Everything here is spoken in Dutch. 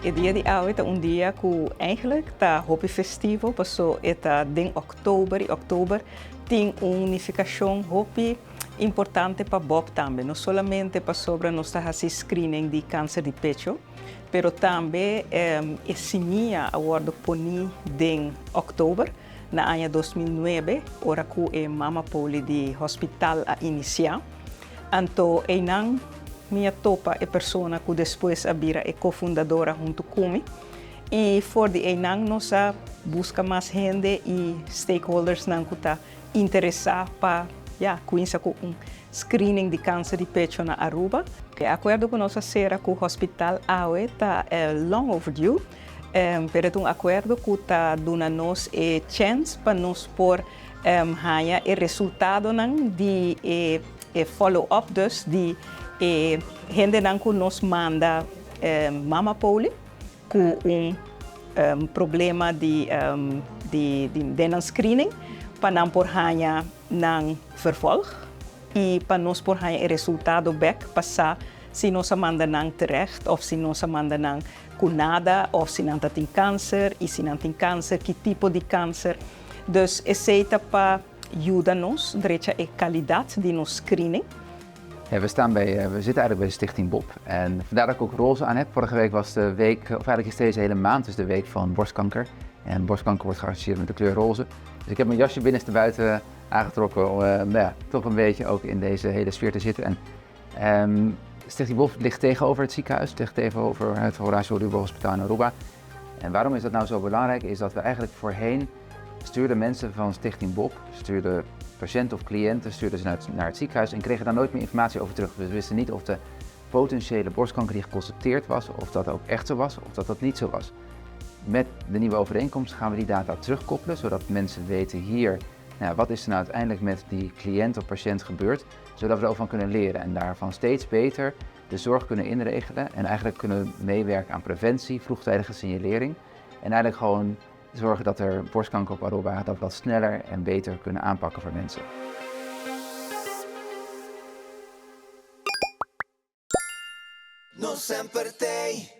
Het dia di awit un dia ku eigenlijk ta Hopi Festival paso eta den oktober tem unificação Hopi importante para Bob também, não somente para sobre nós fazer screening de câncer de pecho, pero também esse dia agora poni den oktober na ano 2009, ora que é Mama Poli de hospital a iniciar, então não minha topa é pessoa que depois abira é cofundadora junto comigo e for de enang nós busca mais gente e stakeholders não que tá interessado para começar com screening de câncer de pecho na Aruba. De acordo com nossa sera com o hospital AOE está long overdue, pero um acordo que está dando nos chance para nós por ganhar o resultado de follow-up dus de gente que nos manda Mama Poli com problema de screening para não por ganhar não vervolg e para nós por ganhar o resultado back passar se nós manda não terecht ou se nós manda não com nada ou se não tem câncer e se não tem câncer que tipo de câncer dus essa para ajudar-nos direito a qualidade de nos screening. Ja, we zitten eigenlijk bij Stichting Bob en vandaar dat ik ook roze aan heb. Vorige week was de week, of eigenlijk is deze hele maand dus de week van borstkanker. En borstkanker wordt geassocieerd met de kleur roze. Dus ik heb mijn jasje binnenstebuiten aangetrokken om toch een beetje ook in deze hele sfeer te zitten. En Stichting Bob ligt tegenover het ziekenhuis, ligt tegenover het Horacio Rubo Hospitaal in Aruba. En waarom is dat nou zo belangrijk? Is dat we eigenlijk voorheen stuurden mensen van Stichting Bob, stuurden patiënten of cliënten stuurden ze naar het ziekenhuis en kregen daar nooit meer informatie over terug. Dus we wisten niet of de potentiële borstkanker die geconstateerd was, of dat ook echt zo was, of dat niet zo was. Met de nieuwe overeenkomst gaan we die data terugkoppelen, zodat mensen weten hier, wat is er nou uiteindelijk met die cliënt of patiënt gebeurd, zodat we er ook van kunnen leren en daarvan steeds beter de zorg kunnen inregelen en eigenlijk kunnen meewerken aan preventie, vroegtijdige signalering en eigenlijk gewoon zorgen dat er borstkanker op Aruba dat we dat sneller en beter kunnen aanpakken voor mensen. No sempre tem